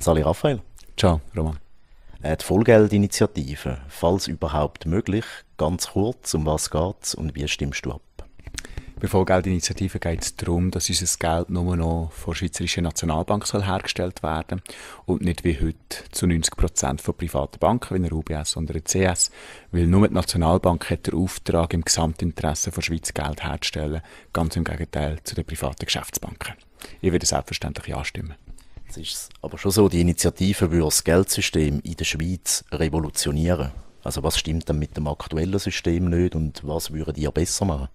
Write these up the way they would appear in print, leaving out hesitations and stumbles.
Sali Raffael. Ciao, Roman. Die Vollgeld Initiative, falls überhaupt möglich, ganz kurz, um was geht's und wie stimmst du ab? Bei der Vollgeld-Initiative geht es darum, dass unser Geld nur noch von der Schweizerischen Nationalbank soll hergestellt werden und nicht wie heute zu 90% von privaten Banken, wie einer UBS oder einer CS, weil nur die Nationalbank hat den Auftrag, im Gesamtinteresse der Schweiz Geld herzustellen, ganz im Gegenteil zu den privaten Geschäftsbanken. Ich würde selbstverständlich ja stimmen. Es ist aber schon so, die Initiative würde das Geldsystem in der Schweiz revolutionieren. Also was stimmt dann mit dem aktuellen System nicht und was würdet ihr besser machen?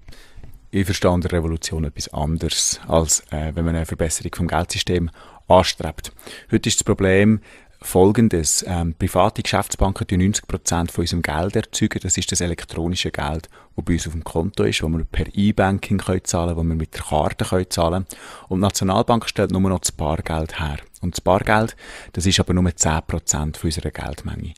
Ich verstehe an der Revolution etwas anderes, als wenn man eine Verbesserung vom Geldsystem anstrebt. Heute ist das Problem folgendes. Private Geschäftsbanken erzeugen 90% von unserem Geld erzeugen. Das ist das elektronische Geld, das bei uns auf dem Konto ist, das wir per E-Banking zahlen können, das wir mit der Karte zahlen können. Und die Nationalbank stellt nur noch das Bargeld her. Und das Bargeld, das ist aber nur 10% von unserer Geldmenge.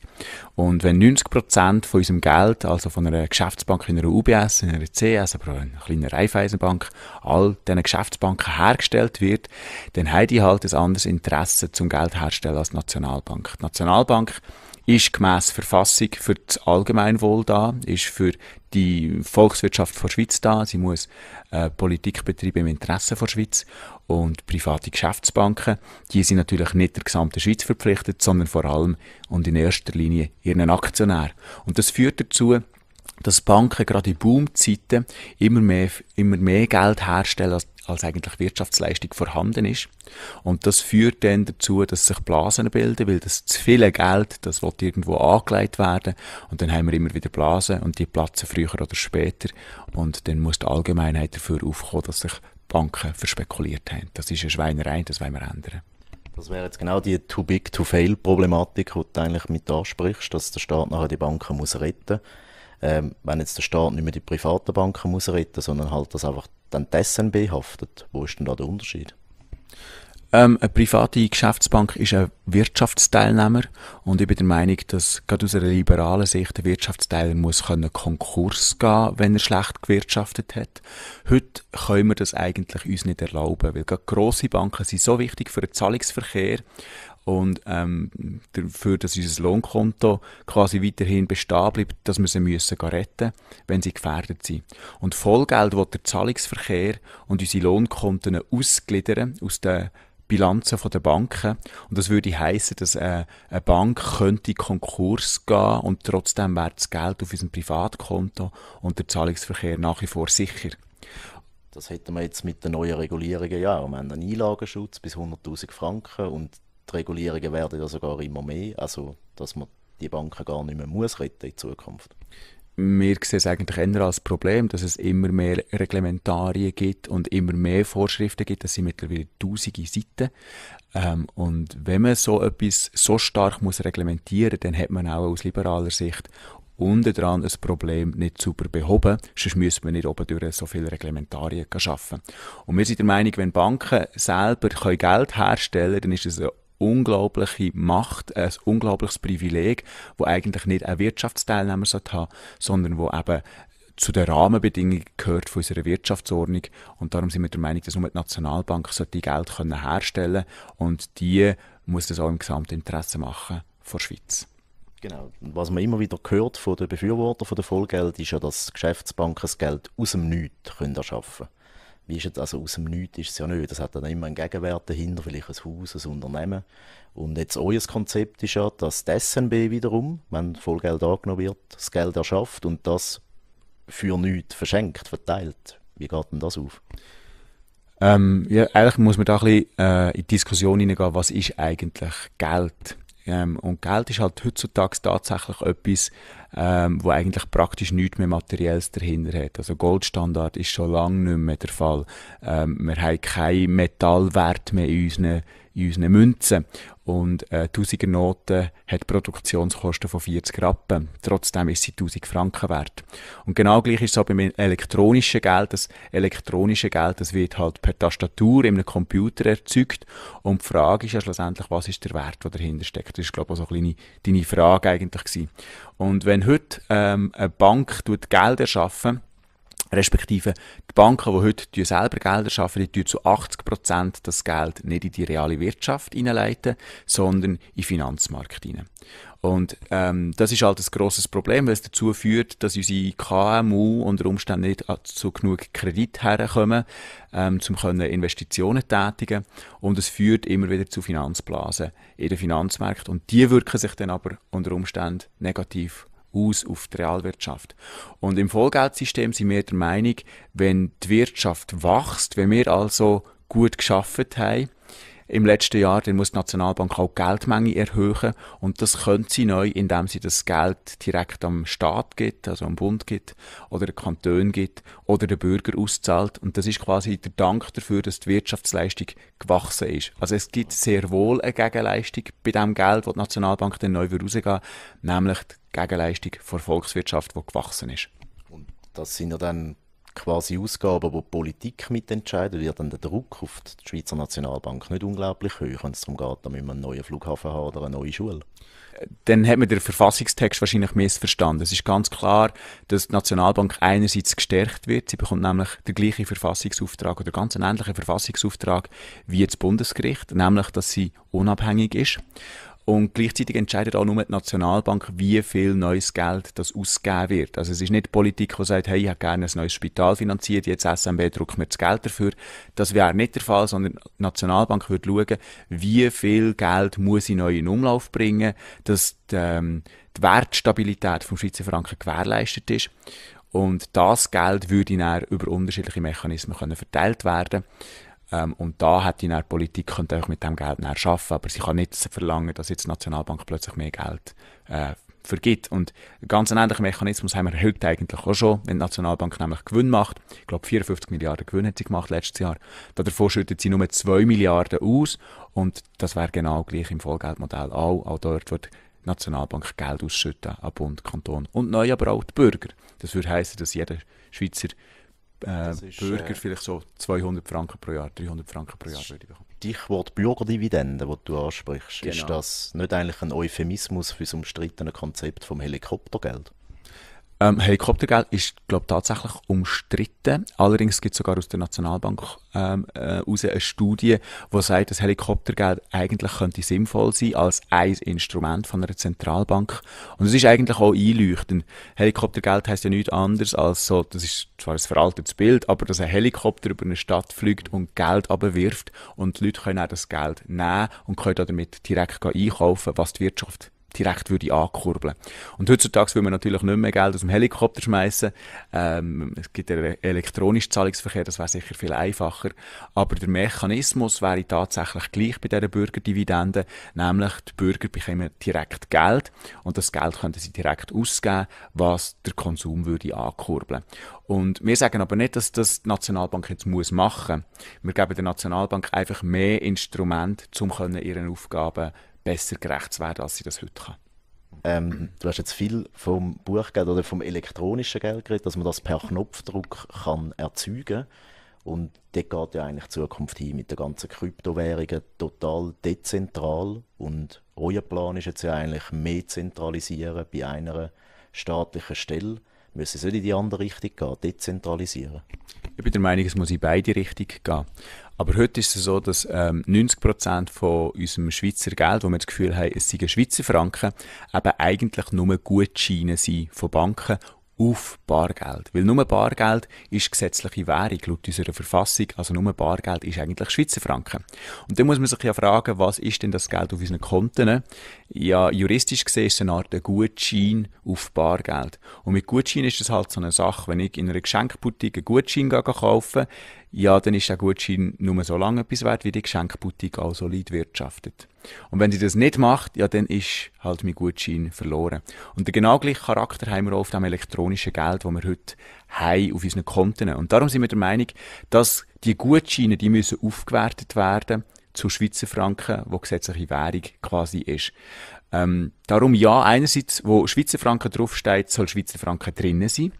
Und wenn 90% von unserem Geld, also von einer Geschäftsbank in einer UBS, in einer CS, aber auch einer kleinen Raiffeisenbank, all diesen Geschäftsbanken hergestellt wird, dann haben die halt ein anderes Interesse zum Geld herstellen als die Nationalbank. Die Nationalbank ist gemäss Verfassung für das Allgemeinwohl da, ist für die Volkswirtschaft der Schweiz da. Sie muss Politik betreiben im Interesse der Schweiz. Und private Geschäftsbanken, die sind natürlich nicht der gesamten Schweiz verpflichtet, sondern vor allem und in erster Linie ihren Aktionär. Und das führt dazu, dass Banken gerade in Boomzeiten immer mehr Geld herstellen, als eigentlich Wirtschaftsleistung vorhanden ist. Und das führt dann dazu, dass sich Blasen bilden, weil das zu viele Geld, das wird irgendwo angelegt werden. Und dann haben wir immer wieder Blasen und die platzen früher oder später. Und dann muss die Allgemeinheit dafür aufkommen, dass sich Banken verspekuliert haben. Das ist eine Schweinerei, das wollen wir ändern. Das wäre jetzt genau die Too-Big-to-Fail-Problematik, die du eigentlich mit ansprichst, dass der Staat nachher die Banken muss retten. Wenn jetzt der Staat nicht mehr die privaten Banken muss retten, sondern halt das einfach dann die SNB haftet, wo ist denn da der Unterschied? Eine private Geschäftsbank ist ein Wirtschaftsteilnehmer und ich bin der Meinung, dass gerade aus einer liberalen Sicht der Wirtschaftsteilnehmer muss Konkurs gehen, wenn er schlecht gewirtschaftet hat. Heute können wir das eigentlich uns nicht erlauben, weil gerade grosse Banken sind so wichtig für den Zahlungsverkehr und dafür, dass unser Lohnkonto quasi weiterhin bestehen bleibt, dass wir sie müssen retten, wenn sie gefährdet sind. Und Vollgeld will der Zahlungsverkehr und unsere Lohnkonten ausgliedern aus den Bilanzen der Banken. Und das würde heissen, dass eine Bank könnte in Konkurs gehen und trotzdem wäre das Geld auf unserem Privatkonto und der Zahlungsverkehr nach wie vor sicher. Das hätten wir jetzt mit den neuen Regulierungen ja. Wir haben einen Einlagenschutz bis 100'000 Franken und die Regulierungen werden ja sogar immer mehr, also dass man die Banken gar nicht mehr muss retten in Zukunft. Wir sehen es eigentlich eher als Problem, dass es immer mehr Reglementarien gibt und immer mehr Vorschriften gibt. Das sind mittlerweile tausende Seiten. Und wenn man so etwas so stark muss reglementieren, dann hat man auch aus liberaler Sicht unten dran ein Problem nicht sauber behoben. Sonst müssen wir nicht oben durch so viele Reglementarien schaffen. Und wir sind der Meinung, wenn Banken selber Geld herstellen können, dann ist es eine unglaubliche Macht, ein unglaubliches Privileg, wo eigentlich nicht ein Wirtschaftsteilnehmer haben, sondern wo eben zu den Rahmenbedingungen gehört von unserer Wirtschaftsordnung. Und darum sind wir der Meinung, dass nur die Nationalbank die Geld herstellen können und die muss das auch im Gesamtinteresse machen von der Schweiz. Genau. Und was man immer wieder hört von den Befürwortern von der Vollgeld, ist ja, dass Geschäftsbanken das Geld aus dem Nichts erschaffen können. Wie ist jetzt also aus dem Nichts ist es ja nicht. Das hat dann immer einen Gegenwert dahinter, vielleicht ein Haus, ein Unternehmen. Und jetzt euer Konzept ist ja, dass die SNB wiederum, wenn Vollgeld angenommen wird, das Geld erschafft und das für nichts verschenkt, verteilt. Wie geht denn das auf? Ja, eigentlich muss man da ein bisschen in die Diskussion hineingehen, was ist eigentlich Geld? Und Geld ist halt heutzutage tatsächlich etwas, wo eigentlich praktisch nichts mehr Materielles dahinter hat. Also Goldstandard ist schon lange nicht mehr der Fall. Wir haben keinen Metallwert mehr in unseren Münzen. Und 1000er-Note hat Produktionskosten von 40 Rappen. Trotzdem ist sie 1000 Franken wert. Und genau gleich ist es auch beim elektronischen Geld. Das elektronische Geld, das wird halt per Tastatur in einem Computer erzeugt. Und die Frage ist ja schlussendlich, was ist der Wert, der dahinter steckt? Das ist, glaube ich, auch so ein bisschen deine Frage eigentlich gewesen. Und wenn heute eine Bank Geld erschaffen, Respektive die Banken, die heute selber Gelder schaffen, die zu 80% das Geld nicht in die reale Wirtschaft hineinleiten, sondern in den Finanzmarkt hinein. Und das ist halt ein grosses Problem, weil es dazu führt, dass unsere KMU unter Umständen nicht zu genug Kredit herkommen, um Investitionen tätigen. Und es führt immer wieder zu Finanzblasen in den Finanzmärkten. Und die wirken sich dann aber unter Umständen negativ aus auf die Realwirtschaft. Und im Vollgeldsystem sind wir der Meinung, wenn die Wirtschaft wächst, wenn wir also gut geschafft haben im letzten Jahr, dann muss die Nationalbank auch die Geldmenge erhöhen. Und das könnte sie neu, indem sie das Geld direkt am Staat gibt, also am Bund gibt, oder den Kanton gibt, oder den Bürger auszahlt. Und das ist quasi der Dank dafür, dass die Wirtschaftsleistung gewachsen ist. Also es gibt sehr wohl eine Gegenleistung bei dem Geld, das die Nationalbank dann neu rausgehen, nämlich die Gegenleistung der Volkswirtschaft, die gewachsen ist. Und das sind ja dann quasi Ausgaben, wo die Politik mitentscheidet, wird dann der Druck auf die Schweizer Nationalbank nicht unglaublich hoch, wenn es darum geht, da müssen wir einen neuen Flughafen haben oder eine neue Schule. Dann hat man den Verfassungstext wahrscheinlich missverstanden. Es ist ganz klar, dass die Nationalbank einerseits gestärkt wird. Sie bekommt nämlich den gleichen Verfassungsauftrag oder ganz einen ähnlichen Verfassungsauftrag wie das Bundesgericht, nämlich, dass sie unabhängig ist. Und gleichzeitig entscheidet auch nur die Nationalbank, wie viel neues Geld das ausgegeben wird. Also es ist nicht die Politik, die sagt, hey, ich hätte gerne ein neues Spital finanziert, jetzt SMB drückt mir das Geld dafür. Das wäre nicht der Fall, sondern die Nationalbank würde schauen, wie viel Geld muss ich neu in Umlauf bringen, dass die Wertstabilität vom Schweizer Franken gewährleistet ist. Und das Geld würde dann über unterschiedliche Mechanismen verteilt werden. Und da hat die Politik könnte auch mit dem Geld arbeiten, aber sie kann nicht verlangen, dass jetzt die Nationalbank plötzlich mehr Geld vergibt. Und einen ganz ähnlichen Mechanismus haben wir heute eigentlich auch schon, wenn die Nationalbank nämlich Gewinn macht. Ich glaube, 54 Milliarden Gewinn hat sie gemacht letztes Jahr. Davon schüttet sie nur 2 Milliarden aus. Und das wäre genau gleich im Vollgeldmodell auch. Auch dort wird die Nationalbank Geld ausschütten an Bund, Kanton und neu aber auch die Bürger. Das würde heissen, dass jeder Schweizer Bürger vielleicht so 200 Franken pro Jahr, 300 Franken pro Jahr würde bekommen. Stichwort Bürgerdividende, das du ansprichst, Genau. Ist das nicht eigentlich ein Euphemismus für das umstrittene Konzept vom Helikoptergeld? Helikoptergeld ist, glaube ich, tatsächlich umstritten. Allerdings gibt es sogar aus der Nationalbank raus eine Studie, die sagt, dass Helikoptergeld eigentlich könnte sinnvoll sein als ein Instrument von einer Zentralbank. Und es ist eigentlich auch einleuchtend. Helikoptergeld heisst ja nichts anderes als so, das ist zwar ein veraltetes Bild, aber dass ein Helikopter über eine Stadt fliegt und Geld abwirft und die Leute können auch das Geld nehmen und können damit direkt einkaufen, was die Wirtschaft direkt würde ankurbeln. Und heutzutage will man natürlich nicht mehr Geld aus dem Helikopter schmeißen. Es gibt einen elektronischen Zahlungsverkehr, das wäre sicher viel einfacher. Aber der Mechanismus wäre tatsächlich gleich bei dieser Bürgerdividende, nämlich die Bürger bekommen direkt Geld und das Geld könnten sie direkt ausgeben, was der Konsum würde ankurbeln. Und wir sagen aber nicht, dass das die Nationalbank jetzt machen muss. Wir geben der Nationalbank einfach mehr Instrumente, um ihren Aufgaben besser gerecht zu werden, als sie das heute kann. Du hast jetzt viel vom Buchgeld oder vom elektronischen Geld geredet, dass man das per Knopfdruck kann erzeugen kann. Und dort geht ja eigentlich die Zukunft hin mit den ganzen Kryptowährungen total dezentral. Und euer Plan ist jetzt ja eigentlich mehr zentralisieren bei einer staatlichen Stelle. Müssen es nicht in die andere Richtung gehen, dezentralisieren? Ich bin der Meinung, es muss in beide Richtungen gehen. Aber heute ist es so, dass 90% von unserem Schweizer Geld, wo wir das Gefühl haben, es seien Schweizer Franken, eben eigentlich nur Gutscheine sind von Banken auf Bargeld. Weil nur Bargeld ist gesetzliche Währung laut unserer Verfassung, also nur Bargeld ist eigentlich Schweizer Franken. Und dann muss man sich ja fragen, was ist denn das Geld auf unseren Konten? Ja, juristisch gesehen ist es eine Art Gutschein auf Bargeld. Und mit Gutschein ist es halt so eine Sache, wenn ich in einer Geschenkboutique einen Gutschein kaufe, ja, dann ist der Gutschein nur so lange etwas wert, wie die Geschenkboutique auch solid wirtschaftet. Und wenn sie das nicht macht, ja, dann ist halt mein Gutschein verloren. Und den genau gleichen Charakter haben wir auch auf dem elektronischen Geld, das wir heute haben auf unseren Konten. Und darum sind wir der Meinung, dass die Gutscheine, die müssen aufgewertet werden zu Schweizer Franken, wo gesetzliche Währung quasi ist. Darum ja, einerseits, wo Schweizer Franken draufsteht, soll Schweizer Franken drinnen sein.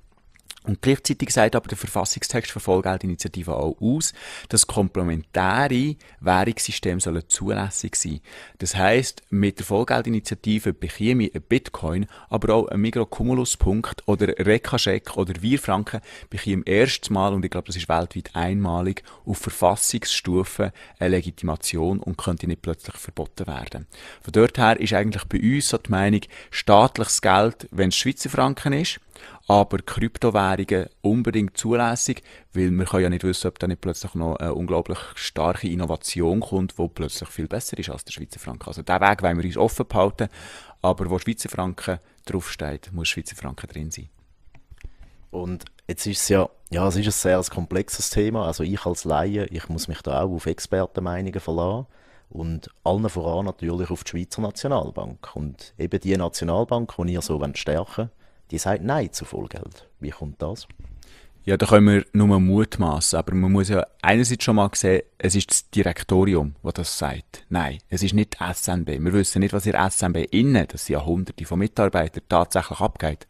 Und gleichzeitig sagt aber der Verfassungstext der Vollgeldinitiative auch aus, dass komplementäre Währungssysteme sollen zulässig sein. Das heisst, mit der Vollgeldinitiative bekäme ich ein Bitcoin, aber auch ein Mikrocumuluspunkt oder Rekascheck oder Wirfranken bekäme erstmals, und ich glaube, das ist weltweit einmalig, auf Verfassungsstufe eine Legitimation und könnte nicht plötzlich verboten werden. Von dort her ist eigentlich bei uns so die Meinung, staatliches Geld, wenn es Schweizer Franken ist, aber Kryptowährungen unbedingt zulässig, weil wir können ja nicht wissen, ob da nicht plötzlich noch eine unglaublich starke Innovation kommt, die plötzlich viel besser ist als der Schweizer Franken. Also diesen Weg wollen wir uns offen behalten, aber wo Schweizer Franken draufsteht, muss Schweizer Franken drin sein. Und jetzt ist es ja, es ist ein sehr komplexes Thema. Also ich als Laie, ich muss mich da auch auf Expertenmeinungen verlassen. Und allen voran natürlich auf die Schweizer Nationalbank. Und eben die Nationalbank, die ihr so stärken wollt, die sagt Nein zu Vollgeld. Wie kommt das? Ja, da können wir nur mutmaßen, aber man muss ja einerseits schon mal sehen, es ist das Direktorium, das das sagt. Nein, es ist nicht die SNB. Wir wissen nicht, was in der SNB innen, das sind ja Hunderte von Mitarbeitern, tatsächlich abgeht.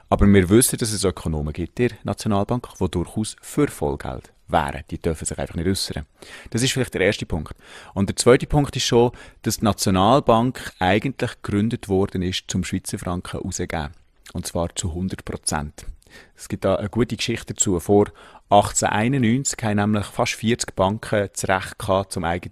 Aber wir wissen, dass es Ökonomen gibt in der Nationalbank, die durchaus für Vollgeld wären. Die dürfen sich einfach nicht äußern. Das ist vielleicht der erste Punkt. Und der zweite Punkt ist schon, dass die Nationalbank eigentlich gegründet worden ist, zum Schweizer Franken rauszugeben. Und zwar zu 100%. Es gibt da eine gute Geschichte dazu. Vor 1891 haben nämlich fast 40 Banken das Recht gehabt, zum eigene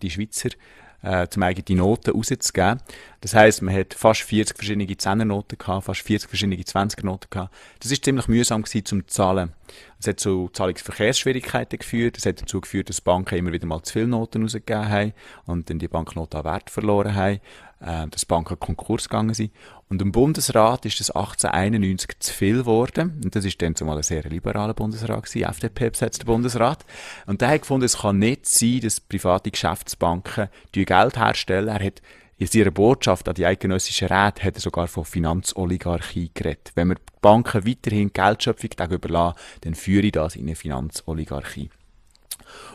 Noten rauszugeben. Das heisst, man hat fast 40 verschiedene 10er-Noten gehabt, fast 40 verschiedene 20er-Noten gehabt. Das ist ziemlich mühsam gewesen zum Zahlen. Es hat zu Zahlungsverkehrsschwierigkeiten geführt. Das hat dazu geführt, dass Banken immer wieder mal zu viele Noten rausgegeben haben und dann die Banknoten an Wert verloren haben, dass Banken Konkurs gegangen sind. Und im Bundesrat ist das 1891 zu viel geworden. Und das ist dann zumal ein sehr liberaler Bundesrat gewesen, FDP-besetzter Bundesrat. Und der hat gefunden, es kann nicht sein, dass private Geschäftsbanken Geld herstellen. Er hat in seiner Botschaft an die eidgenössischen Räte hat er sogar von Finanzoligarchie geredet. Wenn wir Banken weiterhin Geldschöpfung überlassen, dann führe ich das in eine Finanzoligarchie.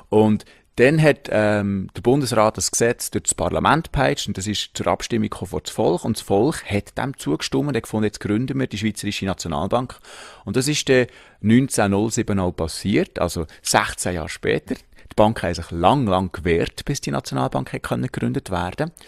Und dann hat der Bundesrat das Gesetz durch das Parlament gepeitscht und das ist zur Abstimmung vor das Volk. Und das Volk hat dem zugestimmt und hat gefunden, jetzt gründen wir die Schweizerische Nationalbank. Und das ist dann 1907 auch passiert, also 16 Jahre später. Die Banken haben sich lang gewehrt, bis die Nationalbank gegründet werden konnte.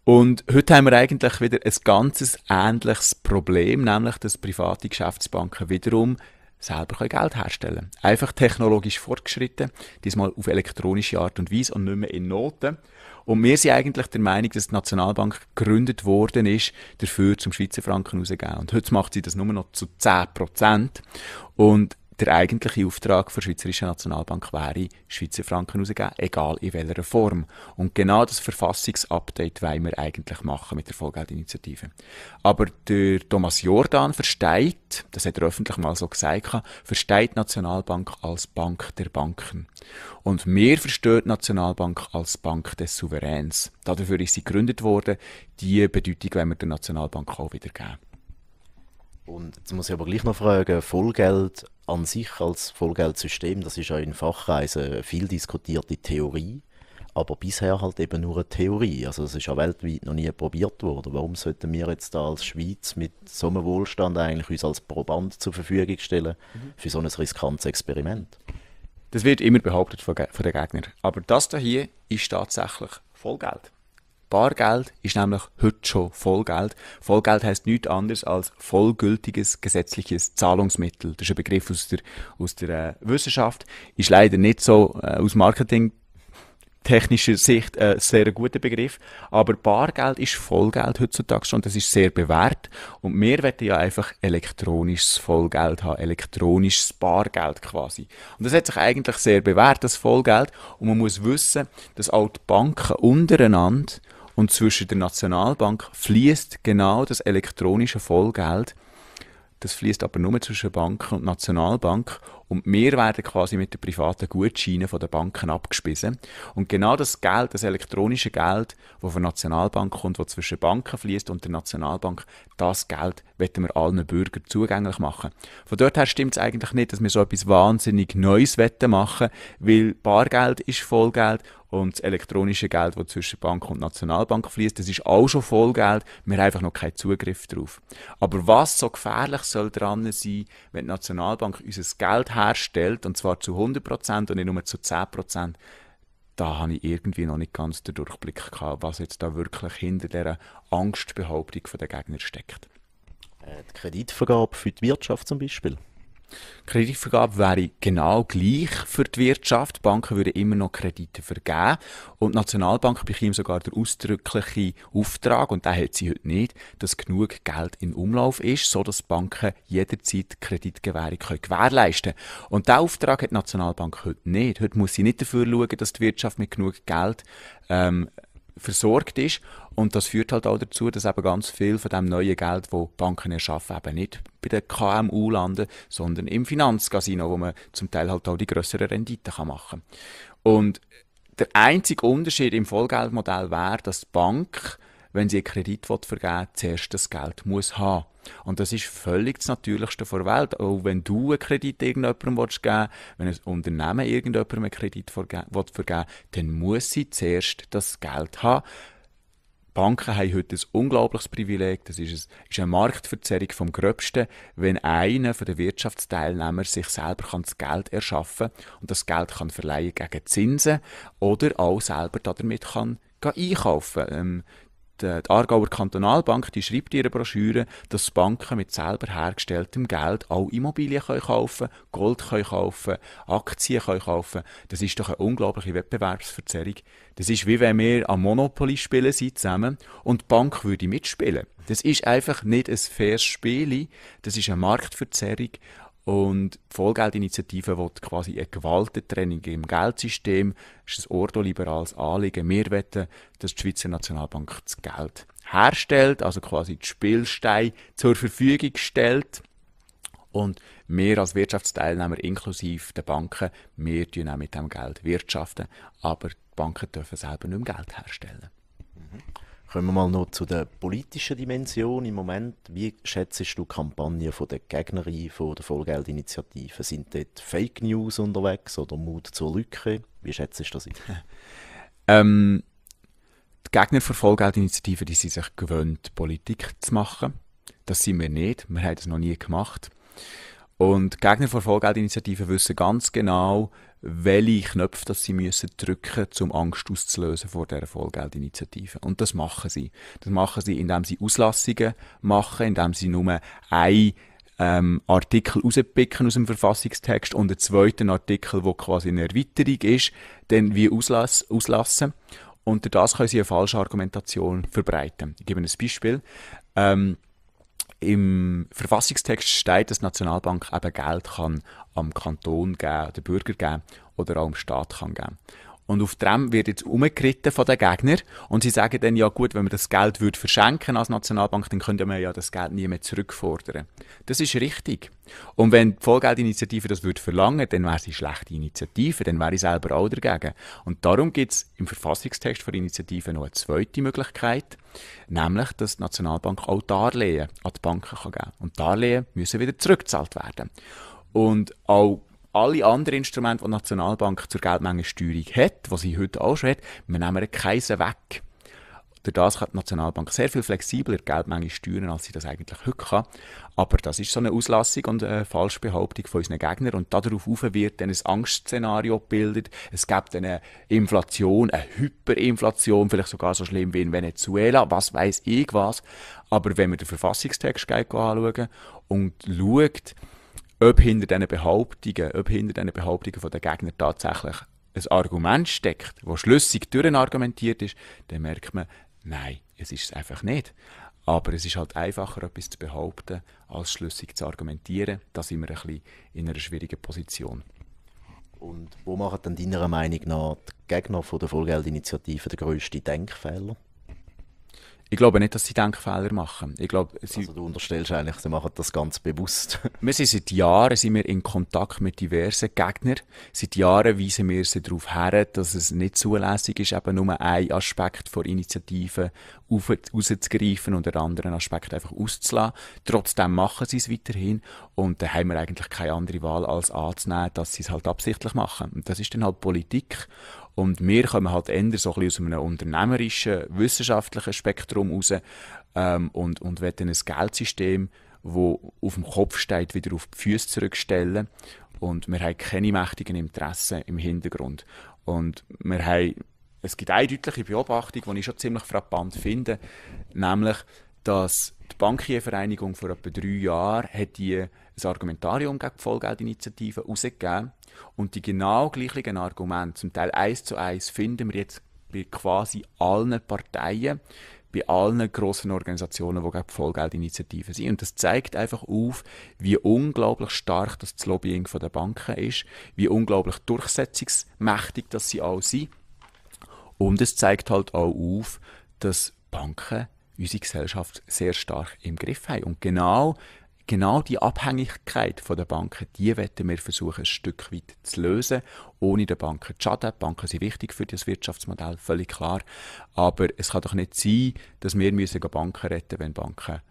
Und heute haben wir eigentlich wieder ein ganzes ähnliches Problem, nämlich dass private Geschäftsbanken wiederum selber Geld herstellen können. Einfach technologisch fortgeschritten, diesmal auf elektronische Art und Weise und nicht mehr in Noten. Und wir sind eigentlich der Meinung, dass die Nationalbank gegründet worden ist, dafür zum Schweizer Franken rauszugeben. Und heute macht sie das nur noch zu 10%. Und der eigentliche Auftrag der Schweizerischen Nationalbank wäre, Schweizer Franken rauszugeben, egal in welcher Form. Und genau das Verfassungsupdate wollen wir eigentlich machen mit der Vollgeldinitiative. Aber der Thomas Jordan versteht, das hat er öffentlich mal so gesagt, versteht die Nationalbank als Bank der Banken. Und wir verstehen die Nationalbank als Bank des Souveräns. Dafür ist sie gegründet worden. Die Bedeutung wollen wir der Nationalbank auch wieder geben. Und jetzt muss ich aber gleich noch fragen, Vollgeld an sich als Vollgeldsystem, das ist ja in Fachkreisen eine viel diskutierte Theorie, aber bisher halt eben nur eine Theorie. Also es ist ja weltweit noch nie probiert worden. Warum sollten wir jetzt da als Schweiz mit so einem Wohlstand eigentlich uns als Proband zur Verfügung stellen für so ein riskantes Experiment? Das wird immer behauptet von den Gegnern. Aber das hier ist tatsächlich Vollgeld. Bargeld ist nämlich heute schon Vollgeld. Vollgeld heisst nichts anderes als vollgültiges gesetzliches Zahlungsmittel. Das ist ein Begriff aus der Wissenschaft. Ist leider nicht so aus marketingtechnischer Sicht ein sehr guter Begriff. Aber Bargeld ist Vollgeld heutzutage schon. Das ist sehr bewährt. Und wir wollen ja einfach elektronisches Vollgeld haben. Elektronisches Bargeld quasi. Und das hat sich eigentlich sehr bewährt, das Vollgeld. Und man muss wissen, dass auch die Banken untereinander und zwischen der Nationalbank fließt genau das elektronische Vollgeld. Das fließt aber nur zwischen Bank und Nationalbank. und wir werden quasi mit den privaten Gutscheinen von den Banken abgespissen. Und genau das Geld, das elektronische Geld, das von der Nationalbank kommt, das zwischen Banken fließt und der Nationalbank, das Geld wollen wir allen Bürgern zugänglich machen. Von dort her stimmt es eigentlich nicht, dass wir so etwas wahnsinnig Neues machen wollen, weil Bargeld ist Vollgeld und das elektronische Geld, das zwischen Bank und Nationalbank fließt, das ist auch schon Vollgeld, wir haben einfach noch keinen Zugriff drauf. Aber was so gefährlich soll dran sein, wenn die Nationalbank unser Geld herstellt, und zwar zu 100% und nicht nur zu 10%, da habe ich irgendwie noch nicht ganz den Durchblick gehabt, was jetzt da wirklich hinter dieser Angstbehauptung der Gegner steckt. Die Kreditvergabe für die Wirtschaft zum Beispiel. Kreditvergabe wäre genau gleich für die Wirtschaft. Die Banken würden immer noch Kredite vergeben. Und die Nationalbank bekäme sogar den ausdrücklichen Auftrag, und den hat sie heute nicht, dass genug Geld in Umlauf ist, sodass die Banken jederzeit Kreditgewährung gewährleisten können. Und diesen Auftrag hat die Nationalbank heute nicht. Heute muss sie nicht dafür schauen, dass die Wirtschaft mit genug Geld versorgt ist. Und das führt halt auch dazu, dass eben ganz viel von dem neuen Geld, das Banken erschaffen, eben nicht bei den KMU landen, sondern im Finanzcasino, wo man zum Teil halt auch die grösseren Renditen machen kann. Und der einzige Unterschied im Vollgeldmodell wäre, dass die Bank, wenn sie einen Kredit vergeben will, zuerst das Geld muss haben. Und das ist völlig das Natürlichste der Welt. Auch wenn du einen Kredit irgendjemandem geben willst, wenn ein Unternehmen irgendjemandem einen Kredit vergeben will, dann muss sie zuerst das Geld haben. Banken haben heute ein unglaubliches Privileg. Das ist eine Marktverzerrung vom Gröbsten, wenn einer der Wirtschaftsteilnehmer sich selber das Geld erschaffen kann und das Geld kann verleihen gegen Zinsen oder auch selber damit kann einkaufen kann. Die Aargauer Kantonalbank, die schreibt in ihrer Broschüre, dass Banken mit selber hergestelltem Geld auch Immobilien kaufen können, Gold kaufen können, Aktien kaufen können. Das ist doch eine unglaubliche Wettbewerbsverzerrung. Das ist wie wenn wir am Monopoly spielen zusammen und die Bank würde mitspielen. Das ist einfach nicht ein faires Spiel, das ist eine Marktverzerrung. Und die Vollgeldinitiative will quasi eine Gewaltentrennung im Geldsystem. Das ist ein ordoliberales Anliegen. Wir wollen, dass die Schweizer Nationalbank das Geld herstellt, also quasi die Spielsteine zur Verfügung stellt. Und wir als Wirtschaftsteilnehmer inklusive der Banken, wir tun auch mit dem Geld wirtschaften, aber die Banken dürfen selber nicht mehr Geld herstellen. Kommen wir mal noch zu der politischen Dimension im Moment. Wie schätzt du die Kampagne der Gegnerin der Vollgeld-Initiative? Sind dort Fake News unterwegs oder Mut zur Lücke? Wie schätzt du das? Die Gegner der Vollgeld-Initiative, die sind sich gewöhnt, Politik zu machen. Das sind wir nicht. Wir haben das noch nie gemacht. Und die Gegner der Vollgeld-Initiative wissen ganz genau, welche Knöpfe das sie müssen drücken müssen, um Angst auszulösen vor dieser Vollgeld-Initiative. Und das machen sie. Das machen sie, indem sie Auslassungen machen, indem sie nur einen Artikel rauspicken aus dem Verfassungstext und einen zweiten Artikel, der quasi eine Erweiterung ist, dann wie auslassen. Und durch das können sie eine falsche Argumentation verbreiten. Ich gebe ein Beispiel. Im Verfassungstext steht, dass die Nationalbank eben Geld kann am Kanton geben, den Bürger geben oder auch dem Staat kann geben. Und auf dem wird jetzt umgeritten von den Gegnern und sie sagen dann, ja gut, wenn man das Geld verschenken als Nationalbank, dann könnte man ja das Geld nie mehr zurückfordern. Das ist richtig. Und wenn die Vollgeldinitiative das verlangen, dann wäre es eine schlechte Initiative, dann wäre ich selber auch dagegen. Und darum gibt es im Verfassungstext der Initiative noch eine zweite Möglichkeit, nämlich, dass die Nationalbank auch Darlehen an die Banken geben kann. Und Darlehen müssen wieder zurückgezahlt werden. Und auch alle anderen Instrumente, die die Nationalbank zur Geldmengensteuerung hat, die sie heute auch schon hat, wir nehmen keinen weg. Durch das kann die Nationalbank sehr viel flexibler Geldmenge steuern, als sie das eigentlich heute kann. Aber das ist so eine Auslassung und eine Falschbehauptung von unseren Gegnern. Und darauf wird dann ein Angstszenario gebildet. Es gibt eine Inflation, eine Hyperinflation, vielleicht sogar so schlimm wie in Venezuela, was weiss ich was. Aber wenn man den Verfassungstext anschaut und schaut, ob hinter diesen Behauptungen von den Gegnern tatsächlich ein Argument steckt, das schlüssig durchargumentiert ist, dann merkt man, nein, es ist es einfach nicht. Aber es ist halt einfacher, etwas zu behaupten, als schlüssig zu argumentieren. Da sind wir ein bisschen in einer schwierigen Position. Und wo machen denn deiner Meinung nach die Gegner der Vollgeldinitiative den grössten Denkfehler? Ich glaube nicht, dass sie Denkfehler machen. Ich glaube, Also du unterstellst eigentlich, sie machen das ganz bewusst. seit Jahren sind wir in Kontakt mit diversen Gegnern. Seit Jahren weisen wir sie darauf hin, dass es nicht zulässig ist, eben nur einen Aspekt der Initiative rauszugreifen und den anderen Aspekt einfach auszulassen. Trotzdem machen sie es weiterhin und dann haben wir eigentlich keine andere Wahl, als anzunehmen, dass sie es halt absichtlich machen. Und das ist dann halt Politik. Und wir kommen halt eher so ein bisschen aus einem unternehmerischen, wissenschaftlichen Spektrum raus und wollen ein Geldsystem, das auf dem Kopf steht, wieder auf die Füße zurückstellen. Und wir haben keine mächtigen Interessen im Hintergrund. Und es gibt eine deutliche Beobachtung, die ich schon ziemlich frappant finde, nämlich, dass die Bankiervereinigung vor etwa 3 Jahren hat ein Argumentarium gegen die Vollgeldinitiative herausgegeben. Und die genau gleichen Argumente, zum Teil 1:1, finden wir jetzt bei quasi allen Parteien, bei allen grossen Organisationen, die gegen die Vollgeldinitiative sind. Und das zeigt einfach auf, wie unglaublich stark das Lobbying der Banken ist, wie unglaublich durchsetzungsmächtig das sie all sind. Und es zeigt halt auch auf, dass Banken unsere Gesellschaft sehr stark im Griff haben. Und genau die Abhängigkeit von den Banken, die wollen wir versuchen, ein Stück weit zu lösen, ohne den Banken zu schaden. Die Banken sind wichtig für das Wirtschaftsmodell, völlig klar. Aber es kann doch nicht sein, dass wir Banken retten müssen, wenn Banken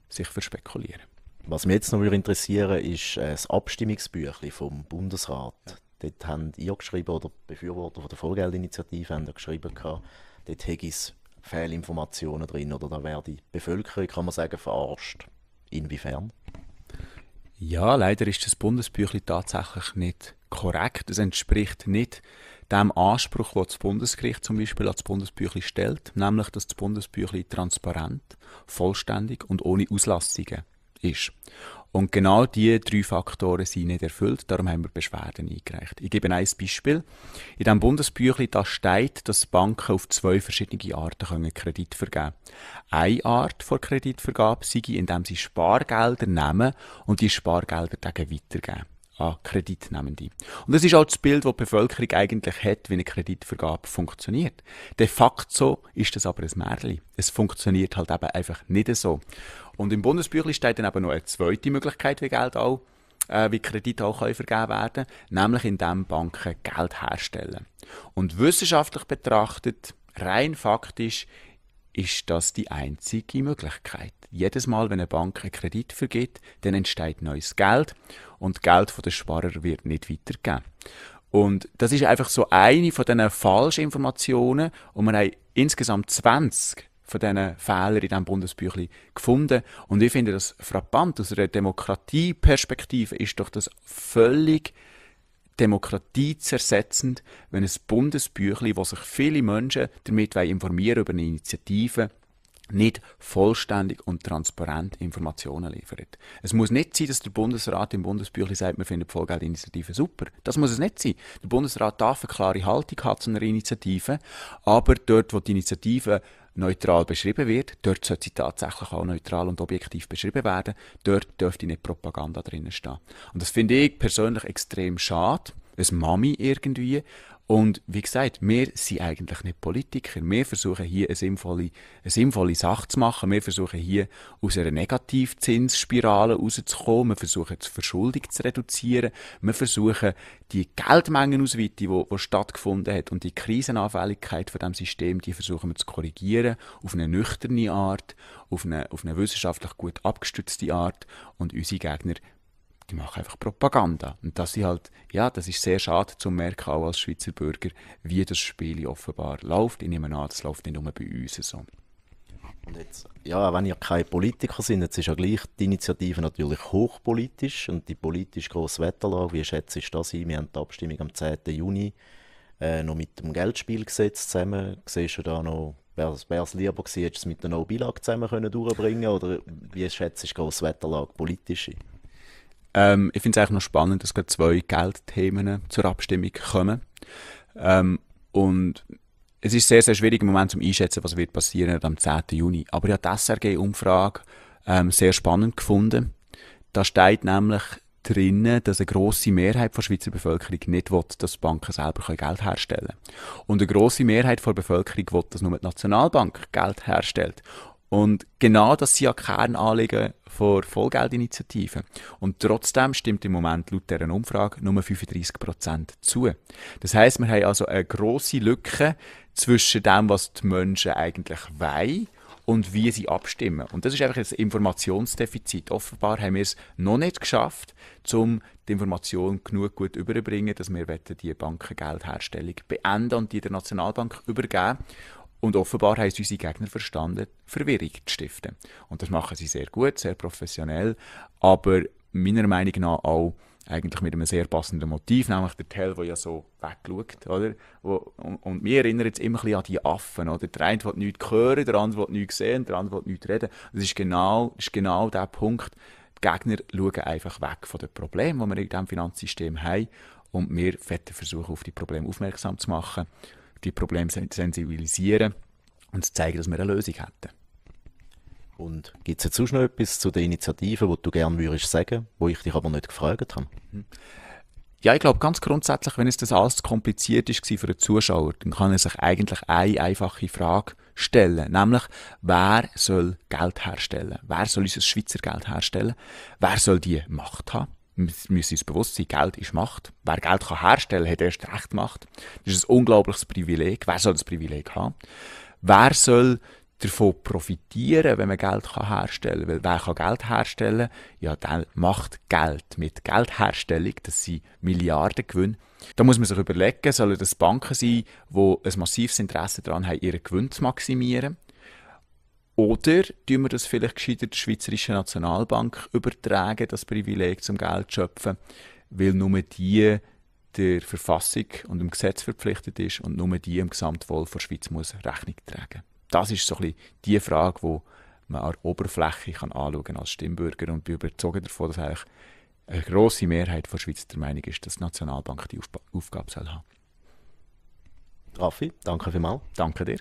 sich verspekulieren. Was mich jetzt noch interessieren würde, ist das Abstimmungsbüchlein vom Bundesrat. Dort haben ihr geschrieben, oder die Befürworter von der Vollgeldinitiative haben geschrieben, dort hätte es Fehlinformationen drin, oder da wäre die Bevölkerung, kann man sagen, verarscht. Inwiefern? Ja, leider ist das Bundesbüchlein tatsächlich nicht korrekt. Es entspricht nicht dem Anspruch, den das Bundesgericht zum Beispiel an das Bundesbüchlein stellt, nämlich, dass das Bundesbüchlein transparent, vollständig und ohne Auslassungen ist. Und genau diese 3 Faktoren sind nicht erfüllt, darum haben wir Beschwerden eingereicht. Ich gebe ein Beispiel. In diesem Bundesbüchlein da steht, dass Banken auf 2 verschiedene Arten Kredit vergeben können. Eine Art von Kreditvergabe sei, indem sie Spargelder nehmen und die Spargelder weitergeben an Kreditnehmende. Und das ist auch das Bild, das die Bevölkerung eigentlich hat, wie eine Kreditvergabe funktioniert. De facto ist das aber ein Märchen. Es funktioniert halt eben einfach nicht so. Und im Bundesbüchlein steht dann eben noch eine zweite Möglichkeit, wie Kredite auch vergeben werden können, nämlich indem Banken Geld herstellen. Und wissenschaftlich betrachtet, rein faktisch, ist das die einzige Möglichkeit. Jedes Mal, wenn eine Bank einen Kredit vergibt, dann entsteht neues Geld und Geld von den Sparern wird nicht weitergegeben. Und das ist einfach so eine von diesen Falschinformationen und wir haben insgesamt 20 von diesen Fehlern in diesem Bundesbüchlein gefunden. Und ich finde das frappant. Aus einer Demokratieperspektive ist doch das völlig demokratiezersetzend, wenn ein Bundesbüchlein, wo sich viele Menschen damit informieren über eine Initiative, nicht vollständig und transparent Informationen liefert. Es muss nicht sein, dass der Bundesrat im Bundesbüchlein sagt, wir finden die Vollgeldinitiative super. Das muss es nicht sein. Der Bundesrat darf eine klare Haltung haben zu einer Initiative, aber dort, wo die Initiative neutral beschrieben wird, dort sollte sie tatsächlich auch neutral und objektiv beschrieben werden. Dort dürfte nicht Propaganda drinnen stehen. Und das finde ich persönlich extrem schade. Ein Mami irgendwie. Und wie gesagt, wir sind eigentlich nicht Politiker. Wir versuchen hier eine sinnvolle Sache zu machen. Wir versuchen hier aus einer Negativzinsspirale rauszukommen. Wir versuchen die Verschuldung zu reduzieren. Wir versuchen die Geldmengenausweitung, die stattgefunden hat und die Krisenanfälligkeit von diesem System, die versuchen wir zu korrigieren auf eine nüchterne Art, auf eine wissenschaftlich gut abgestützte Art. Und unsere Gegner, die machen einfach Propaganda. Und das ist sehr schade zu merken, auch als Schweizer Bürger, wie das Spiel offenbar läuft. Ich nehme an, das läuft nicht nur bei uns so. Und jetzt, ja, wenn ihr keine Politiker sind, jetzt ist ja gleich die Initiative natürlich hochpolitisch und die politisch grosse Wetterlage. Wie schätzt du das ein? Wir haben die Abstimmung am 10. Juni noch mit dem Geldspielgesetz zusammen. Siehst du da noch, wäre es lieber gewesen, hättest du es mit der No-Billag zusammen durchbringen können? Oder wie schätzt du die grosse Wetterlage politisch ein? Ich finde es eigentlich noch spannend, dass gerade 2 Geldthemen zur Abstimmung kommen. Und es ist sehr, sehr schwierig im Moment zu einschätzen, was wird passieren am 10. Juni. Aber ich habe die SRG-Umfrage sehr spannend gefunden. Da steht nämlich, drin, dass eine grosse Mehrheit der Schweizer Bevölkerung nicht will, dass die Banken selber Geld herstellen können. Und eine grosse Mehrheit der Bevölkerung will, dass nur die Nationalbank Geld herstellt. Und genau das sind ja Kernanliegen der Vollgeld-Initiative. Und trotzdem stimmt im Moment laut dieser Umfrage nur 35% zu. Das heisst, wir haben also eine grosse Lücke zwischen dem, was die Menschen eigentlich wollen und wie sie abstimmen. Und das ist einfach ein Informationsdefizit. Offenbar haben wir es noch nicht geschafft, um die Information genug gut überzubringen, dass wir die Bankengeldherstellung beenden und die der Nationalbank übergeben. Und offenbar haben es unsere Gegner verstanden, Verwirrung zu stiften. Und das machen sie sehr gut, sehr professionell, aber meiner Meinung nach auch eigentlich mit einem sehr passenden Motiv, nämlich der Tell, der ja so wegschaut, oder? Und mir erinnert jetzt immer ein bisschen an die Affen, oder? Der eine will nichts hören, der andere will nichts sehen, der andere will nichts reden. Das ist genau der Punkt. Die Gegner schauen einfach weg von den Problemen, die wir in diesem Finanzsystem haben, und wir werden versuchen, auf die Probleme aufmerksam zu machen, die Probleme sensibilisieren und zu zeigen, dass wir eine Lösung hätten. Und gibt es jetzt sonst noch etwas zu der Initiative, was du gerne würdest sagen, wo ich dich aber nicht gefragt habe? Ja, ich glaube ganz grundsätzlich, wenn es das alles zu kompliziert war für den Zuschauer, dann kann er sich eigentlich eine einfache Frage stellen, nämlich, wer soll Geld herstellen? Wer soll unser Schweizer Geld herstellen? Wer soll die Macht haben? Wir müssen uns bewusst sein, Geld ist Macht. Wer Geld herstellen kann, hat erst recht Macht. Das ist ein unglaubliches Privileg. Wer soll das Privileg haben? Wer soll davon profitieren, wenn man Geld herstellen kann? Weil wer kann Geld herstellen? Ja, der macht Geld. Mit Geldherstellung, das sind Milliardengewinne. Da muss man sich überlegen, sollen das Banken sein, die ein massives Interesse daran haben, ihren Gewinn zu maximieren? Oder tun wir das vielleicht gescheiter der Schweizerischen Nationalbank übertragen, das Privileg zum Geld zu schöpfen, weil nur die der Verfassung und dem Gesetz verpflichtet ist und nur die im Gesamtwohl der Schweiz muss Rechnung tragen. Das ist so ein bisschen die Frage, die man an der Oberfläche anschauen kann als Stimmbürger, und bin überzeugt davon, dass eigentlich eine grosse Mehrheit der Schweiz der Meinung ist, dass die Nationalbank die Aufgabe soll haben. Raffi, danke vielmals. Danke dir.